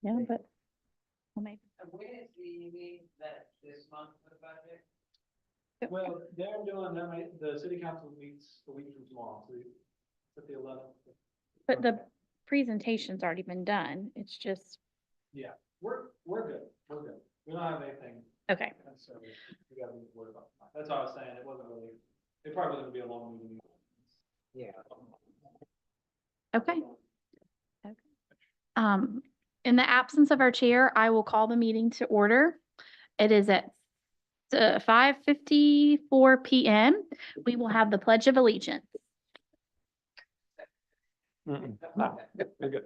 Yeah, but well, maybe. And when is the meeting that this month for the budget? Well, they're doing, the city council meets a week from tomorrow, so it's at the 11th. But the presentation's already been done. It's just, Yeah, we're good, we're good. We don't have anything okay. necessarily we gotta be worried about. That's all I was saying, it wasn't really, it probably wasn't gonna be a long meeting. Yeah. Okay. In the absence of our chair, I will call the meeting to order. It is at 5:54 PM. We will have the Pledge of Allegiance. No, we're good.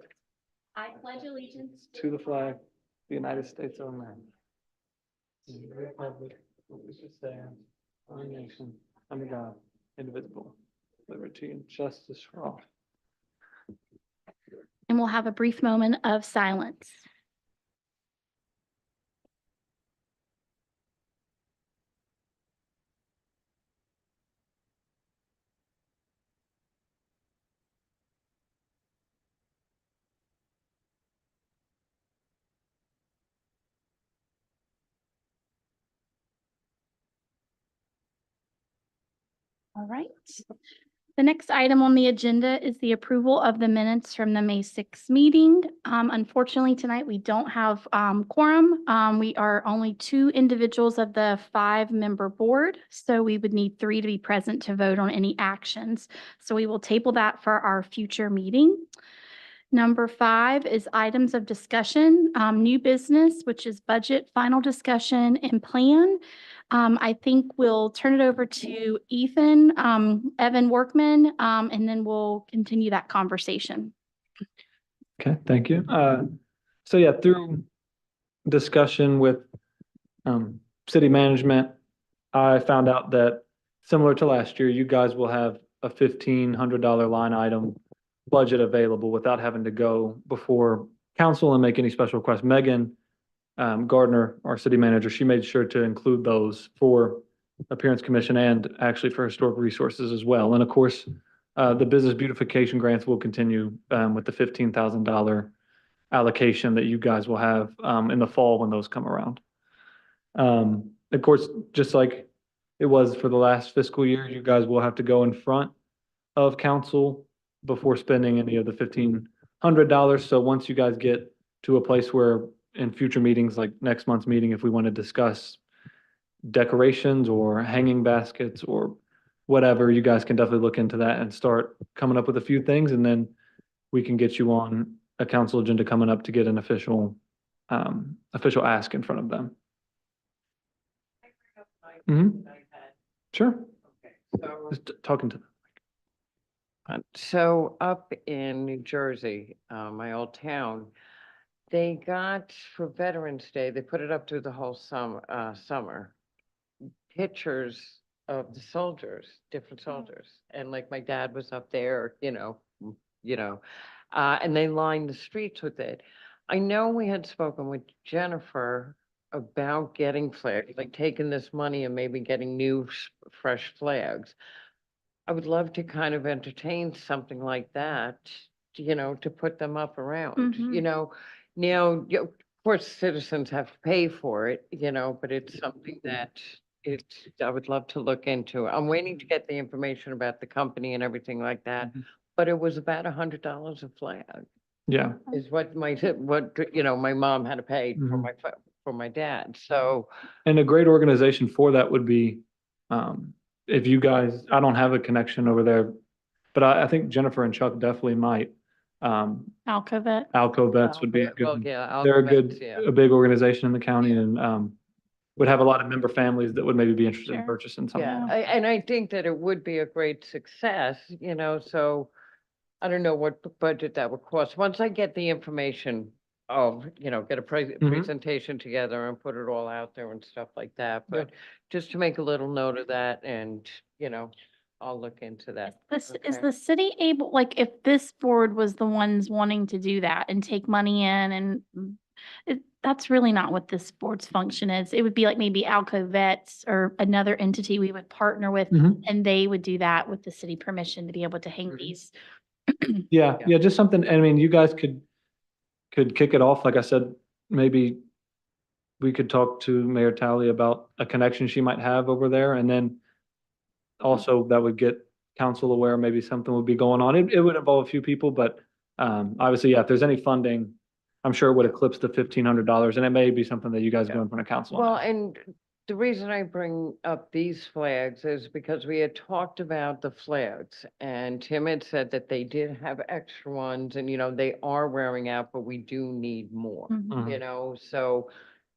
I pledge allegiance To the flag, the United States of America. And the republic for which it stands, one nation, under God, indivisible, liberty and justice for all. and we'll have a brief moment of silence. All right. The next item on the agenda is the approval of the minutes from the May 6th meeting. Unfortunately, tonight we don't have quorum. We are only 2 individuals of the 5-member board, so we would need 3 to be present to vote on any actions. So we will table that for our future meeting. Number 5 is items of discussion, new business, which is budget, final discussion, and plan. I think we'll turn it over to Ethan, Evan Workman, and then we'll continue that conversation. Okay, thank you. So yeah, through discussion with city management, I found out that similar to last year, you guys will have a $1,500 line item budget available without having to go before council and make any special requests. Megan Gardner, our city manager, she made sure to include those for Appearance Commission and actually for Historic Resources as well. And of course, the business beautification grants will continue with the $15,000 allocation that you guys will have in the fall when those come around. Of course, just like it was for the last fiscal year, you guys will have to go in front of council before spending any of the $1,500. So once you guys get to a place where in future meetings, like next month's meeting, if we want to discuss decorations or hanging baskets or whatever, you guys can definitely look into that and start coming up with a few things. And then we can get you on a council agenda coming up to get an official ask in front of them. Sure. Okay, so. Just talking to them. So up in New Jersey, my old town, they got for Veterans Day, they put it up through the whole summer, pictures of the soldiers, different soldiers. And like my dad was up there, and they lined the streets with it. I know we had spoken with Jennifer about getting flags, like taking this money and maybe getting new fresh flags. I would love to kind of entertain something like that, to put them up around, Mhm. Now, of course, citizens have to pay for it, but it's something that I would love to look into. I'm waiting to get the information about the company and everything like that, but it was about $100 a flag Yeah. is what my mom had to pay Mhm. for my dad. So, And a great organization for that would be, if you guys, I don't have a connection over there, but I think Jennifer and Chuck definitely might. Alcovet. Alco Vets would be a well, good, yeah, they're a Alphabets, good, yeah. a big organization in the county and, would have a lot of member families that would maybe be interested in Sure. purchasing something. Yeah, and I think that it would be a great success, so I don't know what budget that would cost. Once I get the information of, get a presentation together and put it all out there and stuff like that. Yeah. But just to make a little note of that and, I'll look into that. Is Okay. the city able, like, if this board was the ones wanting to do that and take money in and that's really not what this board's function is. It would be like maybe Alco Vets or another entity we would partner with, Mhm. and they would do that with the city permission to be able to hang Mhm. these. Yeah, Yeah. yeah, just something, I mean, you guys could, could kick it off, like I said, maybe we could talk to Mayor Talley about a connection she might have over there, and then also that would get council aware, maybe something would be going on. It would involve a few people, but obviously, yeah, if there's any funding, I'm sure it would eclipse the $1,500, and it may be something that you guys go in front of council Well, on. and the reason I bring up these flags is because we had talked about the flags and Tim had said that they did have extra ones and, they are wearing out, but we do need more, Mhm. so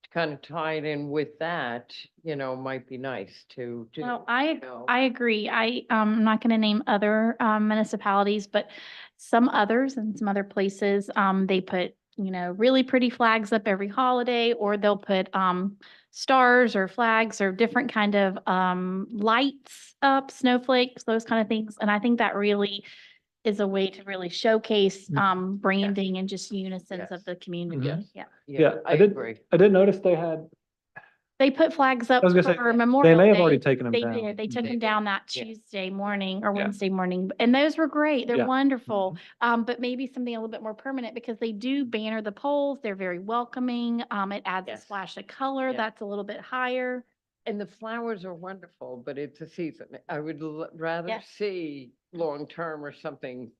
to kind of tie it in with that, might be nice to do. Well, you know. I agree. I'm not going to name other municipalities, but some others and some other places, they put, really pretty flags up every holiday, or they'll put stars or flags or different kind of lights up, snowflakes, those kind of things. And I think that really is a way to really showcase branding and just unisons of Yes. the community. Mhm. Yeah. Yeah, I I did, agree. I did notice they had, They put flags up I was gonna say, for they Memorial may have already Day. taken them They down. did. They took They them did. down that Yeah. Tuesday morning or Yeah. Wednesday morning, and those were great. They're Yeah. wonderful. But maybe something a little bit more permanent because they do banner the poles. They're very welcoming. It adds a Yes. splash of color Yeah. that's a little bit higher. And the flowers are wonderful, but it's a season. I would rather Yes. see long-term or something,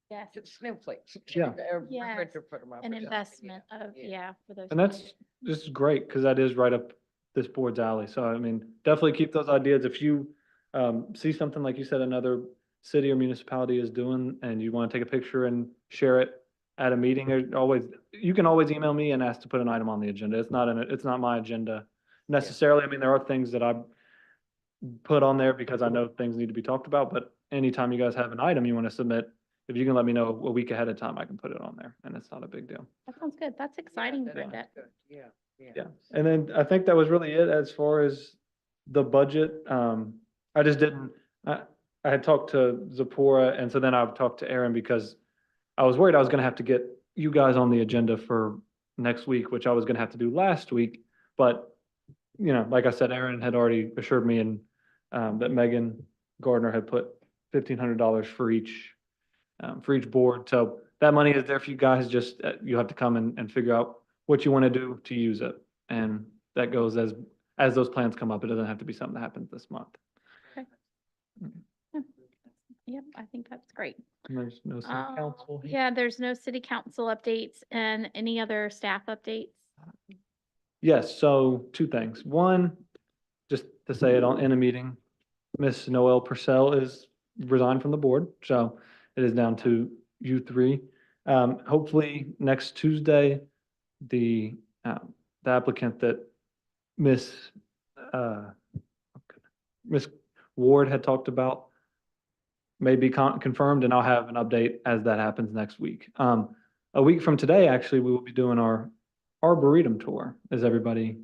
Yes. just snowflakes. Yeah. Yes. To put 'em up or An something, investment yeah, of, yeah, for those. And that's, this is great, because that is right up this board's alley. So I mean, definitely keep those ideas. If you see something, like you said, another city or municipality is doing, and you want to take a picture and share it at a meeting, you can always email me and ask to put an item on the agenda. It's not my agenda necessarily. I mean, there are things that I put on there because I know things need to be talked about, but anytime you guys have an item you want to submit, if you can let me know a week ahead of time, I can put it on there, and it's not a big deal. That sounds good. That's exciting, that is Brenda. good. Yeah. Yeah, and then I think that was really it as far as the budget. I just didn't, I had talked to Zipporah, and so then I've talked to Aaron because I was worried I was gonna have to get you guys on the agenda for next week, which I was gonna have to do last week. But, like I said, Aaron had already assured me and that Megan Gardner had put $1,500 for each board. So that money is there for you guys, just you have to come and figure out what you want to do to use it. And that goes as those plans come up. It doesn't have to be something that happens this month. Yep, I think that's great. And there's no city council here. Yeah, there's no city council updates and any other staff updates. Yes, so two things. One, just to say it in a meeting, Miss Noelle Purcell is resigned from the board, so it is down to you three. Hopefully next Tuesday, the applicant that Miss Ward had talked about may be confirmed, and I'll have an update as that happens next week. A week from today, actually, we will be doing our Arboretum tour. Is everybody?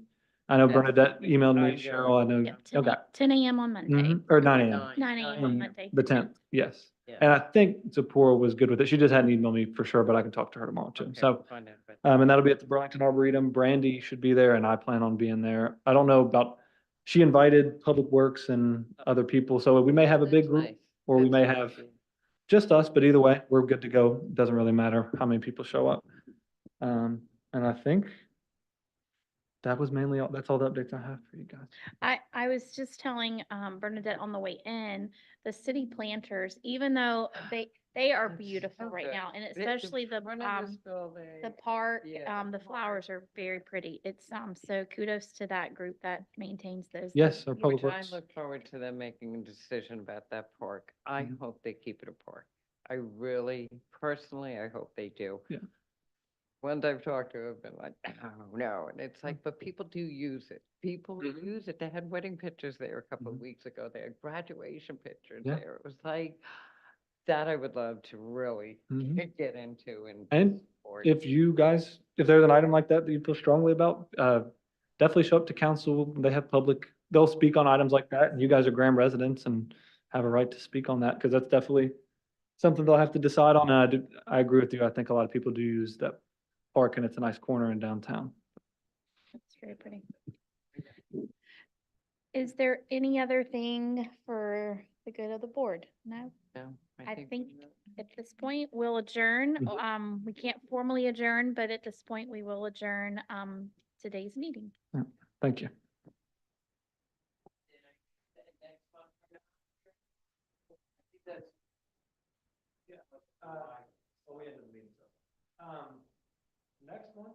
I know Yes. Bernadette emailed me, I know. Cheryl, I know. Yep, 10 Okay. 10 a.m. on Monday, Or 9 a.m. 9 a.m. on Monday. The 10th, yes. Yeah. And I think Zipporah was good with it. She just hadn't emailed me for sure, but I can talk to her tomorrow too. Okay, So, find out, but- and that'll be at the Burlington Arboretum. Brandy should be there, and I plan on being there. I don't know about, she invited Public Works and other people, so we may have a big That's group, nice. or we That's may nice, have yeah. just us, but either way, we're good to go. Doesn't really matter how many people show up. And I think that was mainly all, that's all the updates I have for you guys. I was just telling Bernadette on the way in, the city planters, even though they are That's beautiful so right good. now, and The especially the front of this building, the park, yeah, the flowers are very pretty. It's so kudos to that group that maintains those. Yes, our Public Which I Works. look forward to them making a decision about that park. I Mhm. hope they keep it a park. I really, personally, I hope they do. Yeah. Ones I've talked to have been like, oh, no, and it's like, but people do use it. People Mhm. use it. They had wedding pictures there a couple of Mhm. weeks ago. They had graduation pictures Yeah. there. It was like, that I would love to really Mhm. get into and. And support. if you guys, if there's an item like that that you feel strongly about, definitely show up to council. They have they'll speak on items like that, and you guys are Graham residents and have a right to speak on that, because that's definitely something they'll have to decide on. And I agree with you. I think a lot of people do use that park, and it's a nice corner in downtown. It's very pretty. Is there any other thing for the good of the board. No, No, I think we're- at this point, we'll adjourn. Mhm. We can't formally adjourn, but at this point, we will adjourn, today's meeting. Thank you. So we ended the meeting. Next one,